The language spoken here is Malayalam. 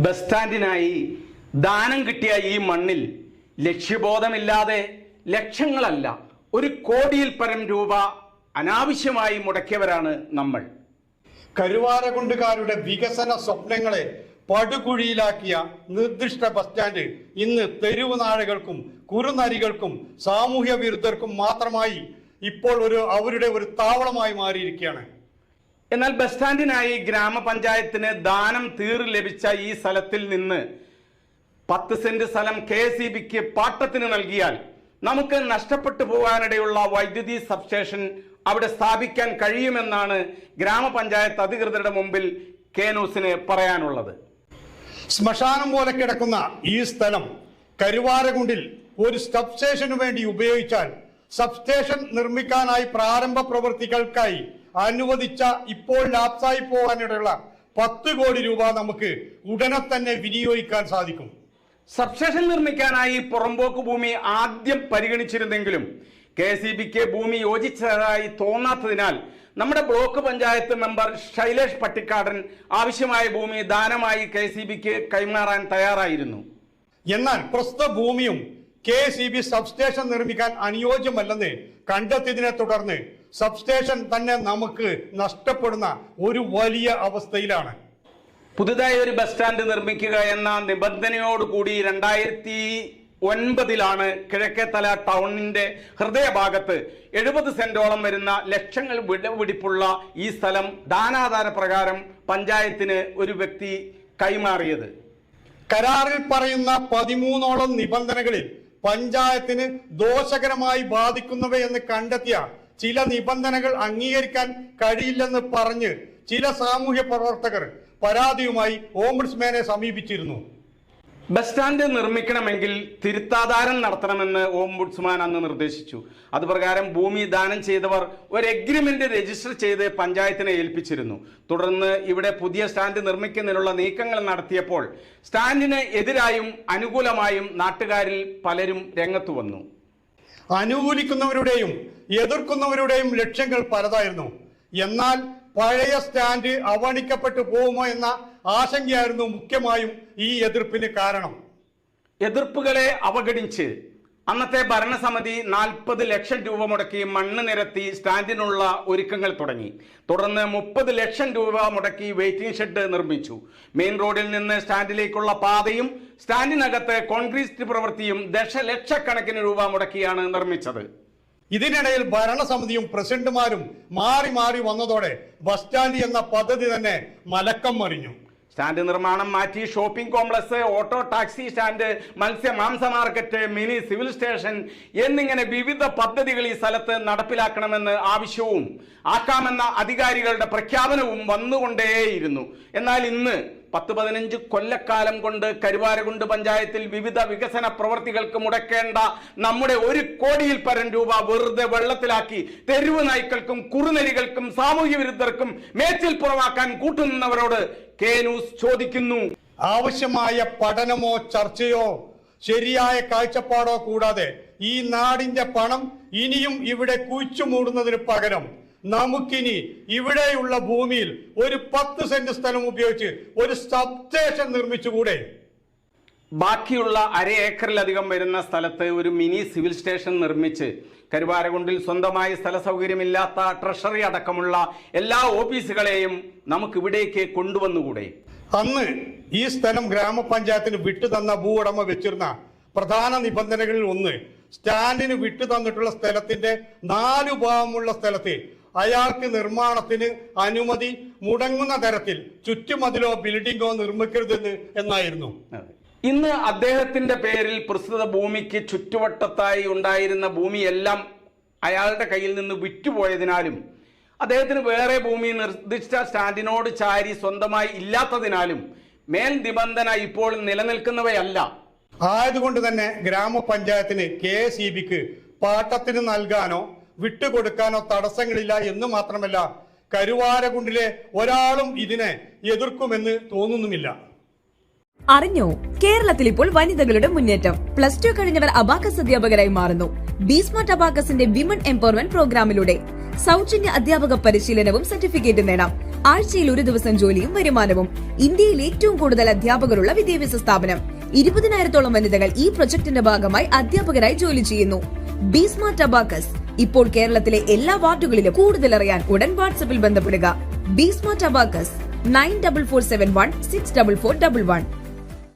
ബസ് സ്റ്റാൻഡിനായി ദാനം കിട്ടിയ ഈ മണ്ണിൽ ലക്ഷ്യബോധമില്ലാതെ ലക്ഷങ്ങളല്ല 1 കോടിയിൽ പരം രൂപ അനാവശ്യമായി മുടക്കിയവരാണ് നമ്മൾ. കരുവാരകുണ്ടുകാരുടെ വികസന സ്വപ്നങ്ങളെ പടുകുഴിയിലാക്കിയ നിർദ്ദിഷ്ട ബസ് സ്റ്റാൻഡ് ഇന്ന് തെരുവ് നായകൾക്കും കുറുനരികൾക്കും സാമൂഹ്യ വിരുദ്ധർക്കും മാത്രമായി ഇപ്പോൾ അവരുടെ ഒരു താവളമായി മാറിയിരിക്കുകയാണ്. എന്നാൽ ബസ് സ്റ്റാൻഡിനായി ഗ്രാമപഞ്ചായത്തിന് ദാനം തീർത്ത് ലഭിച്ച ഈ സ്ഥലത്തിൽ നിന്ന് 10 സെന്റ് സ്ഥലം KSEBിക്ക് പാട്ടത്തിന് നൽകിയാൽ നമുക്ക് നഷ്ടപ്പെട്ടു പോകാനിടയുള്ള വൈദ്യുതി സബ്സ്റ്റേഷൻ അവിടെ സ്ഥാപിക്കാൻ കഴിയുമെന്നാണ് ഗ്രാമപഞ്ചായത്ത് അധികൃതരുടെ മുമ്പിൽ KNews പറയാനുള്ളത്. ശ്മശാനം പോലെ കിടക്കുന്ന ഈ സ്ഥലം കരുവാരകുണ്ടിൽ ഒരു സബ്സ്റ്റേഷനു വേണ്ടി ഉപയോഗിച്ചാൽ സബ്സ്റ്റേഷൻ നിർമ്മിക്കാനായി പ്രാരംഭ പ്രവൃത്തികൾക്കായി അനുവദിച്ച ഇപ്പോൾ ലാപ്സായി പോകാനിടയുള്ള 10 കോടി രൂപ നമുക്ക് ഉടനെ തന്നെ വിനിയോഗിക്കാൻ സാധിക്കും. സബ്സ്റ്റേഷൻ നിർമ്മിക്കാനായി പുറമ്പോക്ക് ഭൂമി ആദ്യം പരിഗണിച്ചിരുന്നെങ്കിലും KSEBിക്ക് ഭൂമി യോജിച്ചതായി തോന്നാത്തതിനാൽ നമ്മുടെ ബ്ലോക്ക് പഞ്ചായത്ത് മെമ്പർ ശൈലേഷ് പട്ടിക്കാടൻ ആവശ്യമായ ഭൂമി ദാനമായി KSEBിക്ക് കൈമാറാൻ തയ്യാറായിരുന്നു. എന്നാൽ പ്രസ്തുത ഭൂമിയും KSEB സബ്സ്റ്റേഷൻ നിർമ്മിക്കാൻ അനുയോജ്യമല്ലെന്ന് കണ്ടെത്തിയതിനെ തുടർന്ന് സബ്സ്റ്റേഷൻ തന്നെ നമുക്ക് നഷ്ടപ്പെടുന്ന ഒരു വലിയ അവസ്ഥയിലാണ്. പുതുതായി ഒരു ബസ് സ്റ്റാൻഡ് നിർമ്മിക്കുക എന്ന നിബന്ധനയോടുകൂടി 2009 കിഴക്കേത്തല ടൗണിന്റെ ഹൃദയഭാഗത്ത് 70 സെന്റോളം വരുന്ന ലക്ഷങ്ങൾ വിലപിടിപ്പുള്ള ഈ സ്ഥലം ദാനാധാര പ്രകാരം പഞ്ചായത്തിന് ഒരു വ്യക്തി കൈമാറിയത്. കരാറിൽ പറയുന്ന 13ഓളം നിബന്ധനകളിൽ പഞ്ചായത്തിന് ദോഷകരമായി ബാധിക്കുന്നവയെന്ന് കണ്ടെത്തിയ ചില നിബന്ധനകൾ അംഗീകരിക്കാൻ കഴിയില്ലെന്ന് പറഞ്ഞ് ചില സാമൂഹ്യ പ്രവർത്തകർ പരാതിയുമായി ഓംബുഡ്സ്മാനെ സമീപിച്ചിരുന്നു. ബസ് സ്റ്റാൻഡ് നിർമ്മിക്കണമെങ്കിൽ തിരുത്താധാരം നടത്തണമെന്ന് ഓംബുഡ്സ്മാൻ അന്ന് നിർദ്ദേശിച്ചു. അതുപ്രകാരം ഭൂമി ദാനം ചെയ്തവർ ഒരു എഗ്രിമെന്റ് രജിസ്റ്റർ ചെയ്ത് പഞ്ചായത്തിനെ ഏൽപ്പിച്ചിരുന്നു. തുടർന്ന് ഇവിടെ പുതിയ സ്റ്റാൻഡ് നിർമ്മിക്കുന്നതിനുള്ള നീക്കങ്ങൾ നടത്തിയപ്പോൾ സ്റ്റാൻഡിന് എതിരായും അനുകൂലമായും നാട്ടുകാരിൽ പലരും രംഗത്തു വന്നു. അനുകൂലിക്കുന്നവരുടെയും എതിർക്കുന്നവരുടെയും ലക്ഷ്യങ്ങൾ പലതായിരുന്നു. എന്നാൽ പഴയ സ്റ്റാൻഡ് അവഗണിക്കപ്പെട്ടു പോകുമോ എന്ന ആശങ്കയായിരുന്നു മുഖ്യമായും ഈ എതിർപ്പിന് കാരണം. എതിർപ്പുകളെ അവഗണിച്ച് അന്നത്തെ ഭരണസമിതി 40 ലക്ഷം രൂപ മുടക്കി മണ്ണ് നിരത്തി സ്റ്റാൻഡിനുള്ള ഒരുക്കങ്ങൾ തുടങ്ങി. തുടർന്ന് 30 ലക്ഷം രൂപ മുടക്കി വെയിറ്റിംഗ് ഷെഡ് നിർമ്മിച്ചു. മെയിൻ റോഡിൽ നിന്ന് സ്റ്റാൻഡിലേക്കുള്ള പാതയും സ്റ്റാൻഡിനകത്ത് കോൺക്രീറ്റ് പ്രവൃത്തിയും ദശലക്ഷക്കണക്കിന് രൂപ മുടക്കിയാണ് നിർമ്മിച്ചത്. ഇതിനിടയിൽ ഭരണസമിതിയും പ്രസിഡന്റുമാരും മാറി മാറി വന്നതോടെ ബസ് സ്റ്റാൻഡ് എന്ന പദ്ധതി തന്നെ മലക്കം മറിഞ്ഞു. സ്റ്റാൻഡ് നിർമ്മാണം മാറ്റി shopping complex, auto taxi stand, മാംസ മാർക്കറ്റ്, മിനി സിവിൽ സ്റ്റേഷൻ എന്നിങ്ങനെ വിവിധ പദ്ധതികൾ ഈ സ്ഥലത്ത് നടപ്പിലാക്കണമെന്ന് ആവശ്യവും ആക്കാമെന്ന അധികാരികളുടെ പ്രഖ്യാപനവും വന്നുകൊണ്ടേയിരുന്നു. എന്നാൽ ഇന്ന് 10-15 കൊല്ലക്കാലം കൊണ്ട് കരുവാരകുണ്ട് പഞ്ചായത്തിൽ വിവിധ വികസന പ്രവർത്തികൾക്ക് മുടക്കേണ്ട നമ്മുടെ 1 കോടിയിൽ പരം രൂപ വെറുതെ വെള്ളത്തിലാക്കി തെരുവ് നായ്ക്കൾക്കും കുറുനരികൾക്കും സാമൂഹ്യ വിരുദ്ധർക്കും മേച്ചിൽ പുറവാക്കാൻ കൂട്ടുനിന്നവരോട് KNews ചോദിക്കുന്നു. ആവശ്യമായ പഠനമോ ചർച്ചയോ ശരിയായ കാഴ്ചപ്പാടോ കൂടാതെ ഈ നാടിന്റെ പണം ഇനിയും ഇവിടെ കുഴിച്ചു മൂടുന്നതിന് പകരം നമുക്കിനി ഇവിടെയുള്ള ഭൂമിയിൽ ഒരു 10 സെന്റ് സ്ഥലം ഉപയോഗിച്ച് ഒരു സബ്സ്റ്റേഷൻ നിർമ്മിച്ചുകൂടെ? ബാക്കിയുള്ള 1/2 ഏക്കറിലധികം വരുന്ന സ്ഥലത്ത് ഒരു മിനി സിവിൽ സ്റ്റേഷൻ നിർമ്മിച്ച് കരുവാരകുണ്ടിൽ സ്വന്തമായി സ്ഥല സൗകര്യമില്ലാത്ത ട്രഷറി അടക്കമുള്ള എല്ലാ ഓഫീസുകളെയും നമുക്ക് ഇവിടേക്ക് കൊണ്ടുവന്നുകൂടെ? അന്ന് ഈ സ്ഥലം ഗ്രാമപഞ്ചായത്തിന് വിട്ടുതന്ന ഭൂവുടമ വെച്ചിരുന്ന പ്രധാന നിബന്ധനകളിൽ ഒന്ന് സ്റ്റാൻഡിന് വിട്ടു തന്നിട്ടുള്ള സ്ഥലത്തിന്റെ 4 ഭാഗമുള്ള സ്ഥലത്ത് അയാൾക്ക് നിർമ്മാണത്തിന് അനുമതി മുടങ്ങുന്ന തരത്തിൽ ചുറ്റുമതിലോ ബിൽഡിംഗോ നിർമ്മിക്കരുതെന്ന് എന്നായിരുന്നു. ഇന്ന് അദ്ദേഹത്തിന്റെ പേരിൽ പ്രസ്തുത ഭൂമിക്ക് ചുറ്റുവട്ടത്തായി ഉണ്ടായിരുന്ന ഭൂമിയെല്ലാം അയാളുടെ കയ്യിൽ നിന്ന് വിറ്റുപോയതിനാലും അദ്ദേഹത്തിന് വേറെ ഭൂമി നിർദ്ദിഷ്ട സ്റ്റാൻഡിനോട് ചാരി സ്വന്തമായി ഇല്ലാത്തതിനാലും മേൽ നിബന്ധന ഇപ്പോൾ നിലനിൽക്കുന്നവയല്ല. ആയതുകൊണ്ട് തന്നെ ഗ്രാമപഞ്ചായത്തിന് KSEBിക്ക് പാട്ടത്തിന് നൽകാനോ വിട്ടുകൊടുക്കാനോ തടസ്സങ്ങളില്ല എന്ന് മാത്രമല്ല കരുവാരകുണ്ടിലെ ഒരാളും ഇതിനെ എതിർക്കുമെന്ന് തോന്നുന്നുമില്ല. അറിഞ്ഞോ, കേരളത്തിൽ ഇപ്പോൾ വനിതകളുടെ മുന്നേറ്റം. +2 കഴിഞ്ഞവർ അബാക്കസ് അധ്യാപകരായി മാറുന്നു. ബി സ്മാർട്ട് അബാക്കസിന്റെ വിമൻ എംപവർമെന്റ് പ്രോഗ്രാമിലൂടെ സൗജന്യ അധ്യാപക പരിശീലനവും സർട്ടിഫിക്കറ്റും നേടാം. ആഴ്ചയിൽ 1 ദിവസം ജോലിയും വരുമാനവും. ഇന്ത്യയിൽ ഏറ്റവും കൂടുതൽ അധ്യാപകരുള്ള വിദ്യാഭ്യാസ സ്ഥാപനം. 20,000-ഓളം വനിതകൾ ഈ പ്രൊജക്ടിന്റെ ഭാഗമായി അധ്യാപകരായി ജോലി ചെയ്യുന്നു. ബി സ്മാർട്ട് അബാക്കസ് ഇപ്പോൾ കേരളത്തിലെ എല്ലാ വാർഡുകളിലും. കൂടുതൽ അറിയാൻ ഉടൻ വാട്സ്ആപ്പിൽ ബന്ധപ്പെടുക. B smart abacus 9447164411.